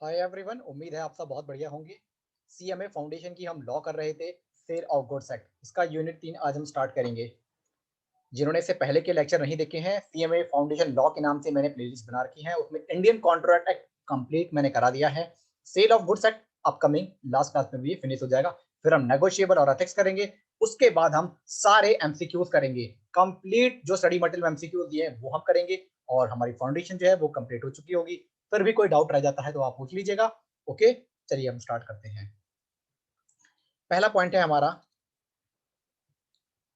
Hi everyone, उम्मीद है आप सब बहुत बढ़िया होंगे। सीएमए फाउंडेशन की हम लॉ कर रहे थे, सेल ऑफ गुड्स एक्ट, इसका यूनिट 3 आज हम स्टार्ट करेंगे। जिन्होंने इससे पहले के लेक्चर नहीं देखे हैं, सीएमए फाउंडेशन लॉ के नाम से मैंने प्लेलिस्ट बना रखी है, उसमें इंडियन कॉन्ट्रैक्ट एक्ट कंप्लीट मैंने करा दिया है। Sale of goods act upcoming last class में भी फिनिश हो जाएगा। फिर हम नेगोशिएबल और एथिक्स करेंगे। उसके बाद हम सारे एमसीक्यूज करेंगे। कंप्लीट जो स्टडी मटेरियल में एमसीक्यूज दिए हैं वो हम करेंगे, और हमारी फाउंडेशन जो है वो कंप्लीट हो चुकी होगी। फिर भी कोई डाउट रह जाता है तो आप पूछ लीजिएगा। ओके, चलिए हम स्टार्ट करते हैं। पहला पॉइंट है हमारा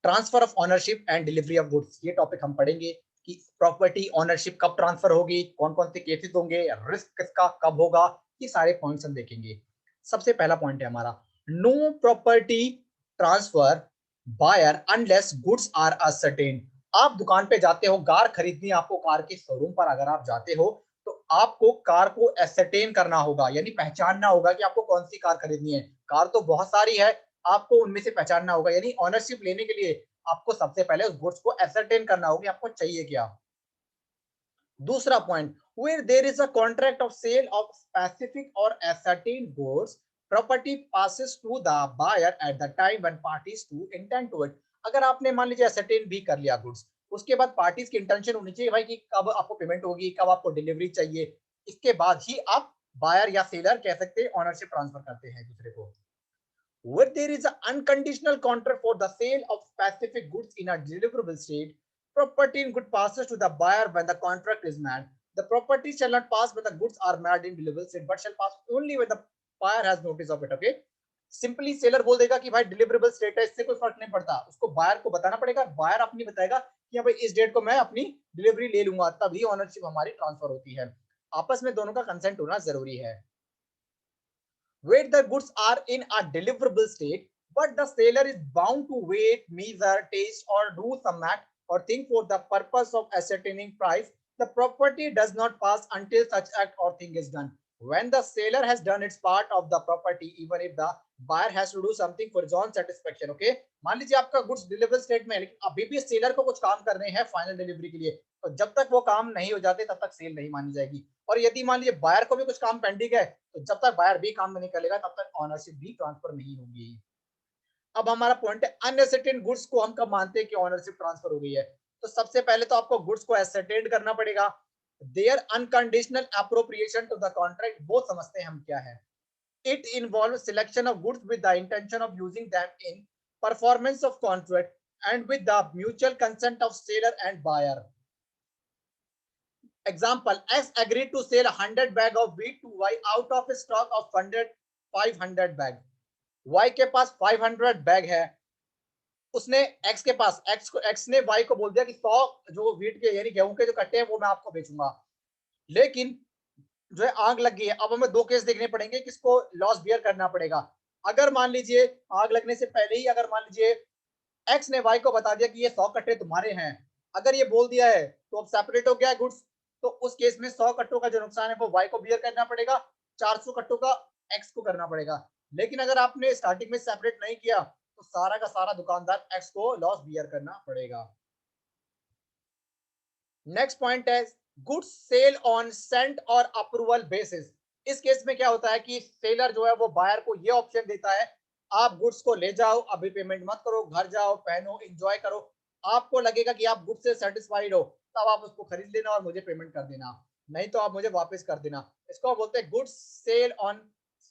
transfer of ownership and delivery of goods. ये टॉपिक हम पढ़ेंगे कि प्रॉपर्टी ऑनरशिप कब ट्रांसफर होगी, कौन कौन से केसेस होंगे, रिस्क किसका कब होगा, ये सारे पॉइंट्स हम देखेंगे। सबसे पहला पॉइंट है हमारा no property transfer buyer unless goods are ascertain. आप दुकान पे जाते हो कार खरीदनी, आपको कार के शोरूम पर अगर आप जाते हो तो आपको कार को एसरटेन करना होगा, यानी पहचानना होगा कि आपको कौन सी कार खरीदनी है। कार तो बहुत सारी है, आपको उनमें से पहचानना होगा, यानी ऑनरशिप लेने के लिए आपको सबसे पहले उस गुड्स को एसरटेन करना होगा, आपको चाहिए क्या। दूसरा point, where there is a contract of sale of specific or ascertained goods, property passes to the buyer at the time when parties to intend to it। अगर आपने मान लीजिए ascertain भी कर लिया गुड्स, उसके बाद पार्टीज की इंटेंशन होनी चाहिए भाई कि कब आपको पेमेंट होगी, कब आपको डिलीवरी चाहिए। इसके बाद ही आप बायर या सेलर कह सकते हैं ऑनरशिप ट्रांसफर करते हैं दूसरे को। Where there is an unconditional contract for the sale of specific goods in a deliverable state, property in good passes to the buyer when the contract is made. The property shall not pass when the goods are made in deliverable state, but shall pass only when the buyer has notice of it. Okay? Simply seller बोल देगा कि भाई deliverable state है, इससे कोई फर्क नहीं पड़ता, उसको बायर को बताना पड़ेगा। बायर अपनी बताएगा कि भाई इस डेट को मैं अपनी डिलीवरी ले लूंगा, तभी ओनरशिप हमारी ट्रांसफर होती है। आपस में दोनों का कंसेंट होना जरूरी है। Where the goods are in a deliverable state, but the seller is bound to wait, measure, taste, or do some act or thing for the purpose of ascertaining price, the property does not pass until such act or thing is done. When the seller has done its part of the property, even if the buyer has to do something for his own satisfaction. Okay, मान लीजिए आपका goods deliverable state में है, लेकिन अभी भी seller को कुछ काम करने हैं फाइनल डिलीवरी के लिए, तो जब तक वो काम नहीं हो जाते तब तक सेल नहीं मानी जाएगी। और यदि मान लीजिए बायर को भी कुछ काम पेंडिंग है, तो जब तक बायर भी काम नहीं करेगा तब तक ऑनरशिप भी ट्रांसफर नहीं होगी। अब हमारा पॉइंट है अनएसर्टेन गुड्स को हम कब मानते हैं कि ऑनरशिप ट्रांसफर हो गई है। तो सबसे पहले तो आपको गुड्स को एसर्टेन करना पड़ेगा। There unconditional appropriation to the contract, वो समझते हैं हम क्या है। It involve selection of goods with the intention of using them in performance of contract and with the mutual consent of seller and buyer. Example, X agreed to sell 100 bag of wheat to Y out of a stock of 500 bag. Y के पास 500 bag है, उसने X के पास X ने Y को बोल दिया कि 100 जो व्हीट के यानी गेहूं के जो कट्टे हैं वो मैं आपको बेचूंगा। लेकिन जो है आग लग गई है, अब हमें दो केस देखने पड़ेंगे, किसको लॉस बियर करना पड़ेगा। अगर मान लीजिए आग लगने से पहले ही अगर मान लीजिए एक्स ने वाई को बता दिया कि ये 100 कट्टे तुम्हारे हैं, अगर ये बोल दिया है तो अब सेपरेट हो गया है गुड्स, तो उस केस में 100 कट्टों का जो नुकसान है वो वाई को बियर करना पड़ेगा, 400 कट्टों का एक्स को करना पड़ेगा। लेकिन अगर आपने स्टार्टिंग में सेपरेट नहीं किया तो सारा का सारा दुकानदार एक्स को लॉस बियर करना पड़ेगा। नेक्स्ट पॉइंट है गुड्स सेल ऑन सेंट और अप्रूवल बेसिस। इस केस में क्या होता है कि सेलर जो है वो बायर को ये ऑप्शन देता है, आप गुड्स को ले जाओ, अभी पेमेंट मत करो, घर जाओ, पहनो, एंजॉय करो। आपको लगेगा कि आप गुड्स से सेटिस्फाइड हो, तब आप उसको खरीद लेना और मुझे पेमेंट कर देना, नहीं तो आप मुझे वापस कर देना। इसको बोलते हैं गुड्स सेल ऑन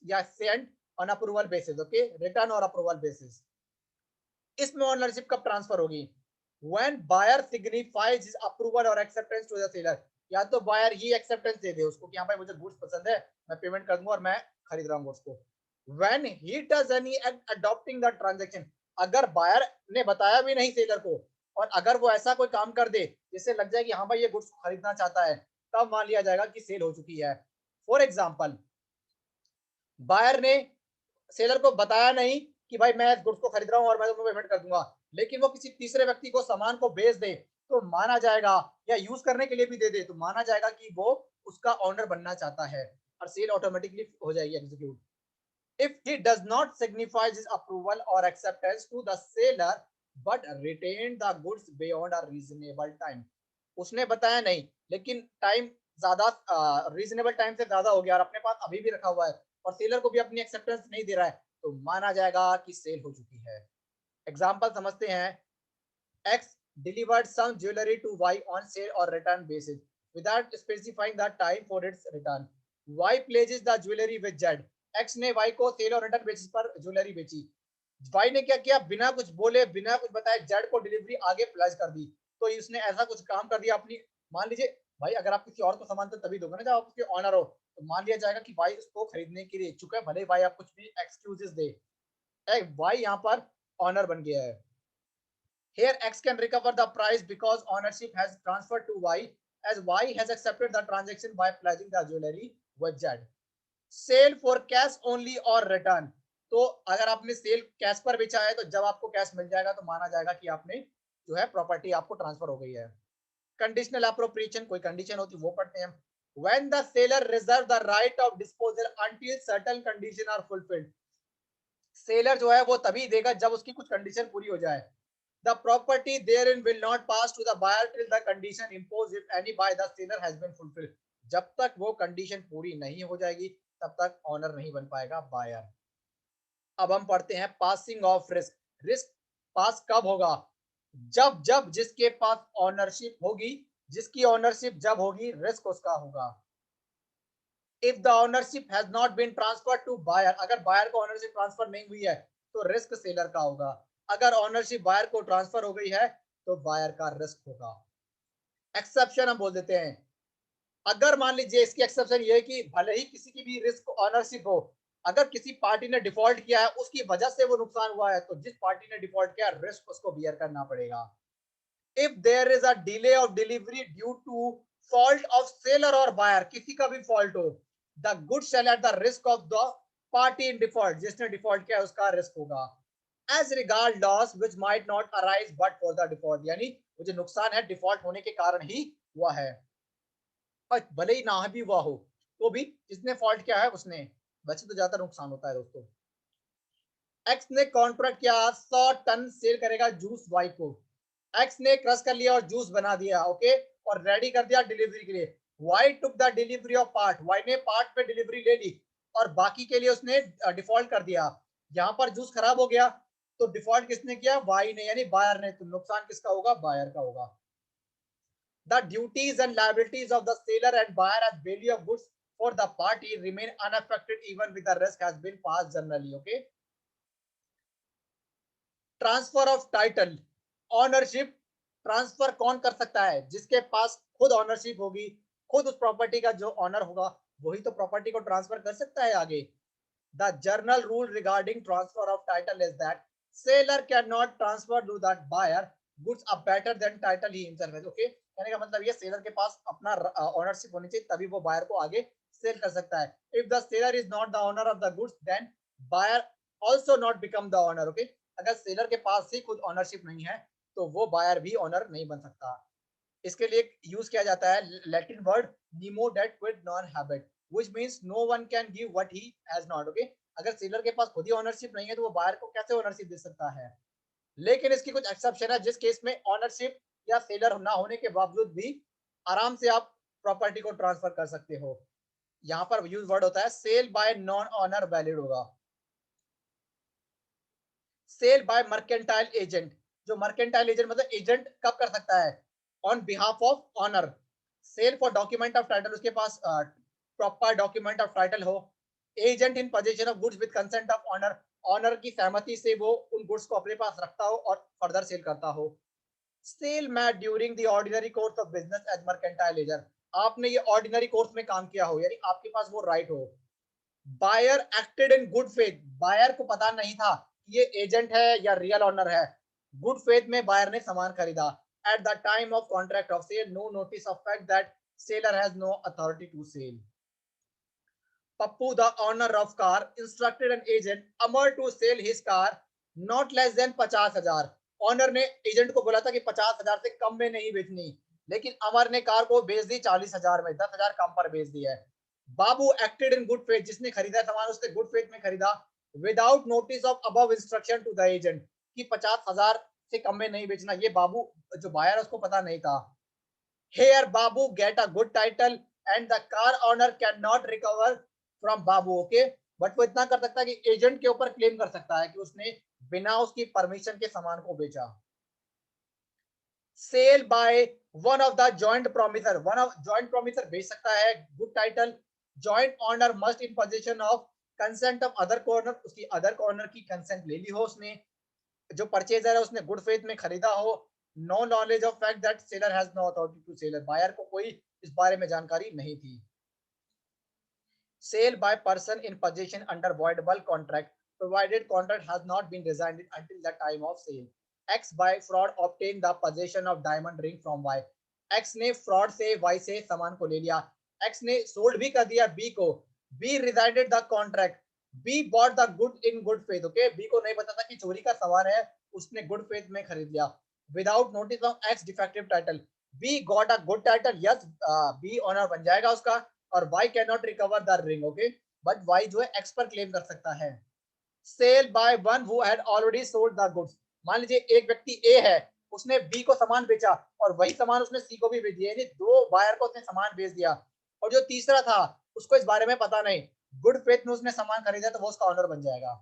या Saint on approval basis. Okay, return और अप्रूवल बेसिस। इसमें ओनरशिप कब ट्रांसफर होगी? when buyer signifies his approval or acceptance to the seller। या तो बायर ही एक्सेप्टेंस दे दे उसको कि हाँ भाई मुझे गुड्स पसंद है, मैं पेमेंट कर दूंगा और मैं खरीद रहा हूँ गुड्स को। when he does any act adopting the transaction, अगर बायर ने बताया भी नहीं सेलर को और अगर वो ऐसा कोई काम कर दे जिससे लग जाए कि हाँ भाई ये गुड्स खरीदना चाहता है, तब मान लिया जाएगा कि सेल हो चुकी है। फॉर एग्जाम्पल, बायर ने सेलर को बताया नहीं कि भाई मैं गुड्स को खरीद रहा हूँ और मैं तुमको पेमेंट कर दूंगा, लेकिन वो किसी तीसरे व्यक्ति को सामान को बेच दे तो माना जाएगा, या यूज करने के लिए भी दे दे तो माना जाएगा कि वो उसका ऑनर बनना चाहता है, और सेल ऑटोमेटिकली हो जाएगी execute. if he does not signify his approval or acceptance to the seller but retain the goods beyond a reasonable time। उसने बताया नहीं लेकिन टाइम ज्यादा रीजनेबल टाइम से ज्यादा हो गया और अपने पास अभी भी रखा हुआ है और सेलर को भी अपनी एक्सेप्टेंस नहीं दे रहा है, तो माना जाएगा कि सेल हो चुकी है। एग्जाम्पल समझते हैं। X delivered some jewelry to Y on sale or return basis without specifying the time for its return. Y pledges the jewelry with Z. X ने Y को सेल और रिटर्न बेसिस पर jewellery बेची। Y ने क्या किया, बिना कुछ बोले बिना कुछ बताए Z को डिलीवरी आगे प्लेस कर दी। तो उसने ऐसा कुछ काम कर दिया अपनी, मान लीजिए भाई अगर आप किसी और को सामान तो तभी दोगे ना जब आप उसके ऑनर हो, तो मान लिया जाएगा कि भाई उसको खरीदने के लिए इच्छुक है, भले भाई आप कुछ भी एक्सक्यूजेस दे, भाई यहाँ पर ऑनर बन गया है। Here X can recover the price because ownership has transferred to Y as Y has accepted the transaction by pledging the jewelry with Z. Sale for cash only or return. तो अगर आपने cell cash पर बेचा है तो जब आपको cash मिल जाएगा तो माना जाएगा कि आपने जो है प्रॉपर्टी आपको ट्रांसफर हो गई है। कंडीशनल अप्रोप्रिएशन, कोई कंडीशन होती वो पढ़ते हैं। When the seller reserve the right of disposal until certain condition are fulfilled. Seller जो है वो तभी देगा जब उसकी कुछ कंडीशन पूरी हो जाए। The property therein will not pass to the buyer till the condition imposed if any by the seller has been fulfilled. जब तक वो कंडीशन पूरी नहीं हो जाएगी तब तक ऑनर नहीं बन पाएगा बायर। अब हम पढ़ते हैं पासिंग ऑफ रिस्क। रिस्क पास कब होगा? जब जब जिसके पास ऑनरशिप होगी, जिसकी ऑनरशिप जब होगी रिस्क उसका होगा। If the ownership has not been transferred to buyer, अगर बायर को ओनरशिप ट्रांसफर नहीं हुई है तो रिस्क सेलर का होगा। अगर ओनरशिप बायर को ट्रांसफर हो गई है तो बायर का रिस्क होगा। एक्सेप्शन हम बोल देते हैं। अगर मान लीजिए इसकी एक्सेप्शन ये है कि भले ही किसी की भी रिस्क ओनरशिप हो, अगर किसी पार्टी ने डिफॉल्ट किया है उसकी वजह से वो नुकसान हुआ है तो जिस पार्टी ने डिफॉल्ट किया रिस्क उसको बियर करना पड़ेगा। If there is a delay of delivery due to fault of seller और बायर, किसी का भी फॉल्ट हो, the good shall at the risk of the party in default, जिसने डिफॉल्ट किया उसका रिस्क होगा। As regard loss which might not arise but for the default, यानी वो जो नुकसान है डिफॉल्ट होने के कारण ही हुआ है, और भले ही ना भी हुआ हो तो भी जिसने फॉल्ट किया है उसने। वैसे तो ज्यादा नुकसान होता है दोस्तों। एक्स ने कॉन्ट्रैक्ट किया 100 टन सेल करेगा जूस वाई को। एक्स ने क्रश कर लिया और जूस बना दिया, ओके, और रेडी कर दिया डिलीवरी के लिए। Y took the delivery of part, Y ने पार्ट पे डिलीवरी ले ली और बाकी के लिए उसने डिफॉल्ट कर दिया। यहाँ पर जूस खराब हो गया तो डिफॉल्ट किसने किया? वाई ने, यानी बायर ने। तो नुकसान किसका होगा? बायर का होगा। The duties and liabilities of the seller and buyer as value of goods for the party remain unaffected even with the risk has been passed generally. Okay. Transfer of title, ownership transfer कौन कर सकता है? जिसके पास खुद ownership होगी, खुद उस property का जो ऑनर होगा वही तो प्रॉपर्टी को ट्रांसफर कर सकता है आगे। The general rule regarding transfer of title is that seller can not transfer to that buyer goods a better than title he himself है। ओके, कहने का मतलब ये सेलर के पास अपना ऑनरशिप होनी चाहिए तभी वो बायर को आगे सेल कर सकता है। If the seller is not the owner of the goods then buyer also not become the owner. Okay, अगर सेलर के पास ही खुद ऑनरशिप नहीं है तो वो बायर भी ऑनर नहीं बन सकता। इसके लिए यूज किया जाता है लैटिन वर्ड निमो डेट क्विड नॉन हैबिट which means no one can give what he has not. Okay, अगर सेलर के पास खुद ही ऑनरशिप नहीं है तो वो बायर को कैसे ऑनरशिप दे सकता है? लेकिन इसकी कुछ एक्सेप्शन है, जिस केस में ऑनरशिप या सेलर ना होने के बावजूद भी आराम से आप प्रॉपर्टी को ट्रांसफर कर सकते हो। यहाँ पर यूज वर्ड होता है sale by non owner valid होगा। सेल बाय मर्केंटाइल एजेंट, जो मर्केंटाइल एजेंट मतलब एजेंट कब कर सकता है? On behalf of owner. Sale for document of title, उसके पास प्रॉपर डॉक्यूमेंट ऑफ टाइटल हो। Agent in possession of goods with consent of owner, owner की सहमति से वो उन गुड्स को अपने पास रखता हो और फर्दर सेल करता हो। Sale made during the ordinary course of business as mercantile agent, आपने ये ऑर्डिनरी कोर्स में काम किया हो यानी आपके पास वो राइट हो। Buyer acted in good faith, buyer को पता नहीं था ये एजेंट है या रियल ऑनर है, गुड फेथ में बायर ने सामान खरीदा। At the time of contract of sale no notice of fact that seller has no authority to sell. Pappu the owner of car instructed an agent Amar to sell his car not less than 50,000। Owner ने agent को बोला था कि 50,000 से कम में नहीं बेचनी, लेकिन अमर ने कार को बेच दी 40,000 में, 10,000 कम पर बेच दिया है। Babu acted in good faith, जिसने खरीदा सामान उसने गुड फेथ में खरीदा without notice of above instruction to the agent कि 50,000 से कम में नहीं बेचना, ये बाबू जो बायर है उसको पता नहीं था। Here Babu get a good title and the car owner can not recover from Babu, okay. But वो इतना कर सकता है कि एजेंट के ऊपर क्लेम कर सकता है कि उसने बिना उसकी परमिशन के सामान को बेचा। Sale by one of the joint promisor, one of joint promisor बेच सकता है। Good title, joint owner must in possession of consent of other corner, उसकी अदर कॉर्नर की कंसेंट ले ली हो उसने, जो परचेजर है उसने गुड फेथ में खरीदा हो। No knowledge of fact that seller has no authority to seller, buyer को कोई इस बारे में जानकारी नहीं थी। Sale by person in possession under voidable contract provided contract has not been resigned until the time of sale. X by fraud obtained the possession of diamond ring from Y. X ने fraud से Y से सामान को ले लिया, X ने sold भी कर दिया B को, B resided the contract, B bought the good in good faith, okay। B को नहीं पता था कि चोरी का सामान है, उसने good faith में खरीद लिया। Without notice of X defective title, B got a good title, yes, B owner बन जाएगा उसका, और Y cannot recover the ring, okay, but Y जो है X पर क्लेम कर सकता है। Sale by one who had already sold the goods, मान लीजिए एक व्यक्ति A है, उसने B को सामान बेचा और वही सामान उसने C को भी बेच दिया, यानी दो बायर को उसने सामान बेच दिया, और जो तीसरा था उसको इस बारे में पता नहीं, गुड फेथ में उसने सामान खरीदा, तो वो उसका ऑनर बन जाएगा।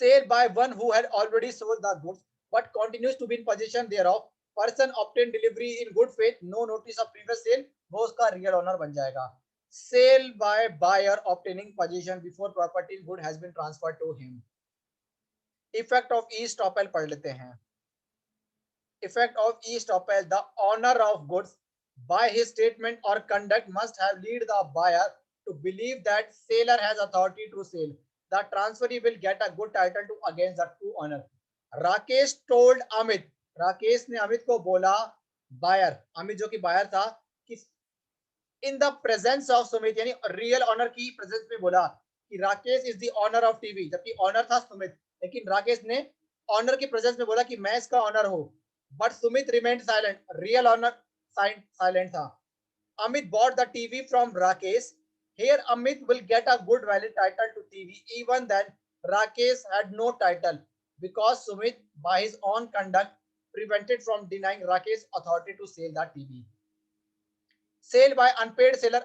Sale by one who had already sold the goods but continues to be in possession thereof, person obtained delivery in good faith, no notice of previous sale, वो उसका रियल ऑनर बन जाएगा। Sale by buyer obtaining possession before property in good has been transferred to him. Effect of estoppel पढ़ लेते हैं। Effect of estoppel, the owner of goods by his statement or conduct must have lead the buyer to believe that seller has authority to sell. The transferee will get a good title to against the true owner. Rakesh told Amit, Rakesh ने अमित को बोला, buyer, Amit जो कि buyer था, कि in the presence of Sumit, यानी real owner की presence में बोला कि Rakesh is the owner of TV, जबकि ऑनर था सुमित, लेकिन राकेश ने ऑनर की प्रेजेंस में बोला कि मैं इसका ऑनर हूं, but Sumit remained silent, real owner silent था। Amit bought the TV from Rakesh, here Amit will get a good valid title to TV even then Rakesh had no title because Sumit by his own conduct prevented from denying Rakesh authority to sell the TV. Sale by unpaid seller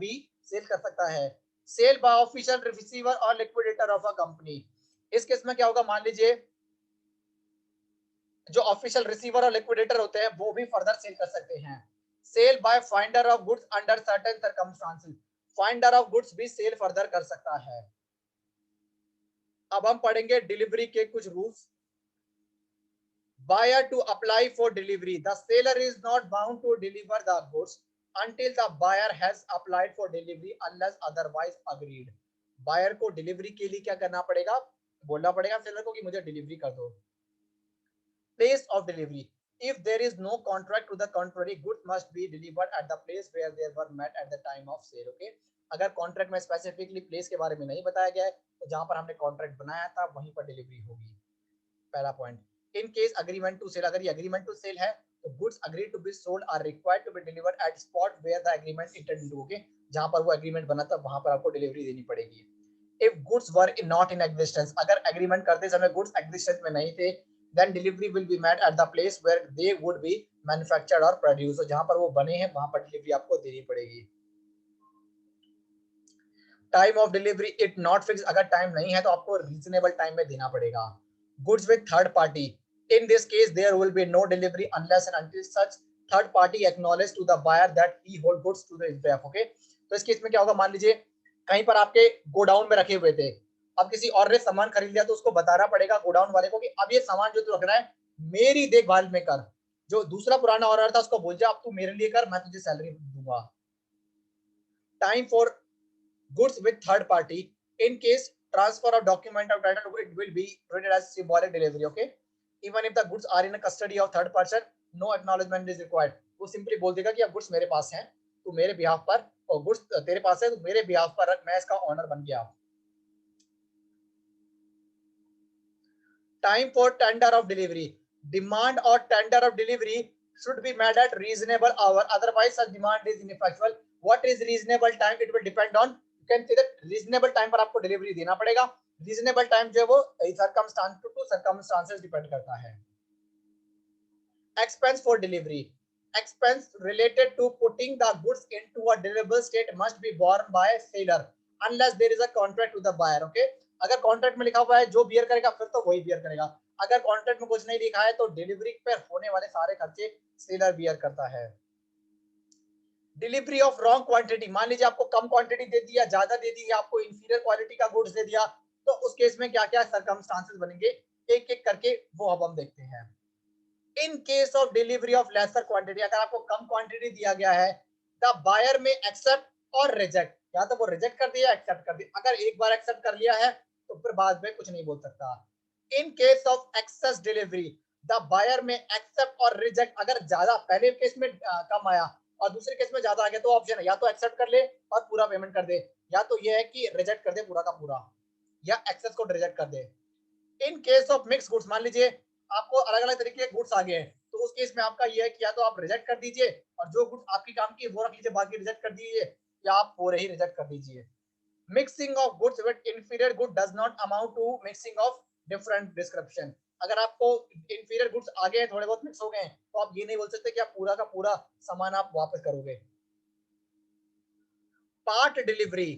भी cell कर सकता है। Sale by official receiver और liquidator of a company, इस case में क्या होगा, मान लीजिए जो ऑफिशियल रिसीवर और लिक्विडेटर होते हैं वो भी फर्दर सेल कर सकते हैं। Sale by finder of goods under certain circumstances, finder of goods भी सेल फर्दर कर सकता है। अब हम पढ़ेंगे डिलीवरी के कुछ rules. Buyer to apply for delivery, the seller is not bound to deliver the goods until the buyer has applied for delivery unless otherwise agreed. Buyer को डिलीवरी के लिए क्या करना पड़ेगा, बोलना पड़ेगा सेलर को कि मुझे डिलीवरी कर दो। Place of delivery, if there is no contract to the contrary, goods must be delivered at the place where they were met at the time of sale, okay। अगर कॉन्ट्रैक्ट में specifically place के बारे में नहीं बताया गया है, तो जहां पर हमने कॉन्ट्रैक्ट बनाया था वहीं पर डिलीवरी होगी। पहला point. In case agreement to sale, अगर ये अग्रीमेंट टू सेल है तो goods agree to be sold are required to be delivered at spot where the agreement intended to, okay, जहां पर वो एग्रीमेंट बना था वहां पर आपको डिलीवरी देनी पड़ेगी। If goods were not in existence, अगर एग्रीमेंट करते समय गुड्स एग्जिस्टेंस में नहीं थे, then delivery will be made at the place where they would be manufactured और प्रोड्यूस्ड, जहां पर वो बने हैं वहां पर डिलीवरी आपको देनी पड़ेगी। Time of delivery it not fix, अगर टाइम नहीं है तो आपको रीजनेबल टाइम में देना पड़ेगा। Goods with third party, in this case there will be no delivery unless and until such third party acknowledge to the buyer that he hold goods to the behalf, okay। तो इस case में क्या होगा, मान लीजिए कहीं पर आपके गोडाउन में रखे हुए थे, अब किसी और ने सामान खरीद लिया, तो उसको बताना पड़ेगा गोडाउन वाले को कि अब ये सामान जो तू रख रहा है मेरी देखभाल में कर, जो दूसरा पुराना ऑनर था उसको बोल जा अब तू मेरे लिए कर, मैं तुझे सैलरी दूंगा। Time for goods with third party, in case transfer of document of title it will be treated as symbolic delivery, okay। even if the goods are in a custody of third person, no acknowledgement is required, वो simply बोल देगा कि अब goods मेरे पास हैं, तू मेरे behalf पर, और गुड्स तेरे पास है तो मेरे बिहाफ पर रख, मैं इसका ऑनर बन गया। Time for tender of delivery, demand और tender of delivery should be made at reasonable hour, otherwise such demand is ineffectual. What is reasonable time, it will depend on, you can say that reasonable time पर आपको delivery देना पड़ेगा, reasonable time जो है वो circumstance to circumstances depend करता है। Expense for delivery, expense related to putting the goods into a deliverable state must be borne by seller unless there is a contract with the buyer. Okay, अगर contract में लिखा हुआ है जो beer करेगा फिर तो वही बियर करेगा, अगर कॉन्ट्रैक्ट में कुछ नहीं लिखा है तो डिलीवरी पर होने वाले सारे खर्चे सेलर बियर करता है। डिलीवरी ऑफ रॉन्ग क्वांटिटी, मान लीजिए आपको कम क्वांटिटी दे दी या ज्यादा दे दी या आपको इंफीरियर क्वालिटी का गुड्स दे दिया, तो उस केस में क्या क्या सर्कमस्टांसेस बनेंगे एक एक करके वो अब हम देखते हैं। In case of delivery of lesser quantity, अगर आपको कम क्वांटिटी दिया गया है, the buyer may accept or reject, या तो वो रिजेक्ट कर दिया एक्सेप्ट कर दिया, अगर एक बार एक्सेप्ट कर लिया है तो फिर बाद में कुछ नहीं बोल सकता। In case of excess delivery, the buyer may accept or reject, अगर ज्यादा पहले केस में कम आया और दूसरे केस में ज्यादा आ गया तो ऑप्शन है या तो एक्सेप्ट कर ले और पूरा पेमेंट कर दे, या तो ये है कि रिजेक्ट कर दे पूरा का पूरा, या एक्सेस को रिजेक्ट कर दे। In case of mix goods, मान लीजिए आपको अलग अलग तरीके के गुड्स आ गए हैं, तो उस केस में आपका ये है कि या तो आप रिजेक्ट कर दीजिए और जो गुड्स आपकी काम की वो रख लीजिए, बाकी रिजेक्ट कर दीजिए, या आप पूरे ही रिजेक्ट कर दीजिए। Mixing of goods with inferior good does not amount to mixing of different description, अगर आपको इंफीरियर गुड्स आ गए थोड़े बहुत मिक्स हो गए तो आप ये नहीं बोल सकते कि आप पूरा का पूरा सामान आप वापस करोगे। Part delivery,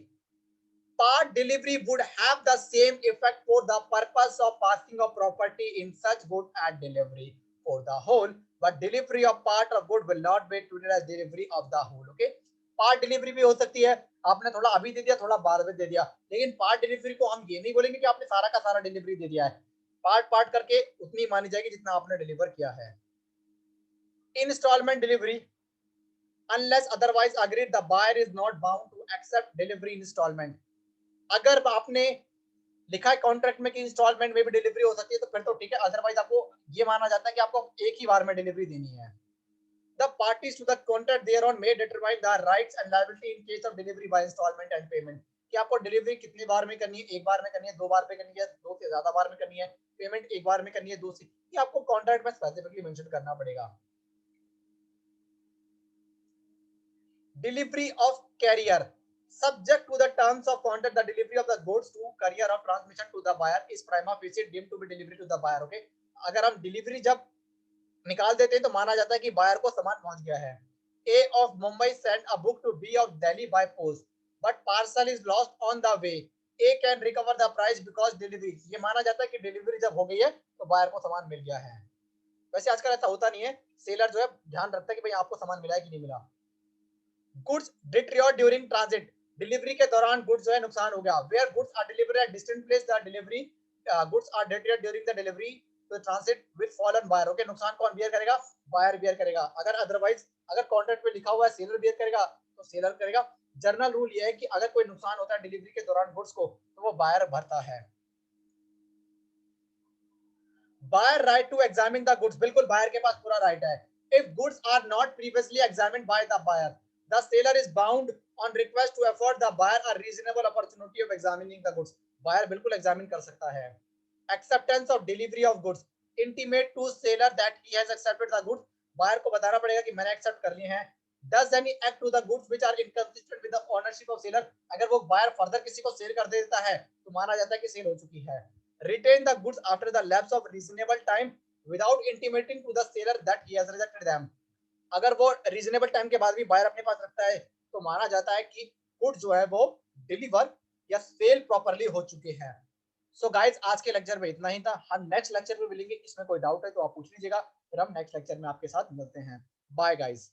part delivery would have the same effect for the purpose of passing of property in such good at delivery for the whole, but delivery of part of good will not be treated as delivery of the whole. Okay, part delivery भी हो सकती है, आपने थोड़ा अभी दे दिया थोड़ा बाद में दे दिया, लेकिन part delivery को हम ये नहीं बोलेंगे कि आपने सारा का सारा डिलीवरी दे दिया है, पार्ट पार्ट करके उतनी मानी जाएगी जितना आपने डिलीवर किया है। Instalment delivery, unless otherwise agreed the buyer is not bound to accept delivery installment, अगर आपने लिखा है कॉन्ट्रैक्ट में कि इंस्टॉलमेंट में भी डिलीवरी हो सकती है तो फिर तो ठीक है, अदरवाइज आपको ये माना जाता है कि आपको एक ही बार में डिलीवरी देनी है। The parties to the contract thereon may determine the rights and liability in case of delivery by instalment and payment, कि आपको डिलीवरी कितनी बार में करनी है, एक बार में करनी है, दो बार में करनी है, दो से ज्यादा बार में करनी है, पेमेंट एक बार में करनी है, दो से, ये आपको कॉन्ट्रैक्ट में स्पेसिफिकली मेंशन करना पड़ेगा। Delivery of carrier, subject to the terms of contract, the delivery of the goods to courier of transmission to the buyer is prima facie deemed to be delivery to the buyer. Okay, अगर हम delivery जब निकाल देते हैं तो माना जाता है कि बायर को सामान पहुंच गया है। A of Mumbai sent a book to B of Delhi by post, but parcel is lost on the way. A can recover the price because delivery, ये माना जाता है कि डिलीवरी जब हो गई है तो बायर को सामान मिल गया है। वैसे आजकल ऐसा होता नहीं है, सेलर जो है ध्यान रखता है कि भाई आपको सामान मिला है कि नहीं मिला। Goods deteriorate during transit, delivery के दौरान गुड्स जो है नुकसान हो गया। Where goods are delivered at distant place the delivery goods are deteriorate during the delivery to transit with fall on buyer. Okay, नुकसान कौन बियर करेगा? बायर बियर करेगा। अगर अदरवाइज अगर कॉन्ट्रैक्ट में लिखा हुआ है सेलर बियर करेगा तो सेलर करेगा। जनरल रूल ये है कि अगर कोई नुकसान होता है डिलीवरी के दौरान गुड्स को तो वो बायर भरता है। Buyer right to examine the goods, बिल्कुल बायर के पास पूरा राइट है। If goods are not previously examined by the buyer, the seller is bound on request to afford the buyer a reasonable opportunity of examining the goods, buyer बिल्कुल examine कर सकता है। acceptance of delivery of goods, intimate to seller that he has accepted the goods, buyer को बताना पड़ेगा कि मैंने accept कर लिए हैं। does any act to the goods which are inconsistent with the ownership of seller, अगर वो बायर फर्दर किसी को सेल कर देता है तो माना जाता है कि सेल हो चुकी है। retain the goods after the lapse of reasonable time without intimating to the seller that he has rejected them, अगर वो रीजनेबल टाइम के बाद भी बायर अपने पास रखता है तो माना जाता है कि गुड जो है वो डिलीवर या सेल प्रॉपर्ली हो चुके हैं। सो गाइज आज के लेक्चर में इतना ही था, हम नेक्स्ट लेक्चर में मिलेंगे, इसमें कोई डाउट है तो आप पूछ लीजिएगा, फिर हम नेक्स्ट लेक्चर में आपके साथ मिलते हैं। Bye guys.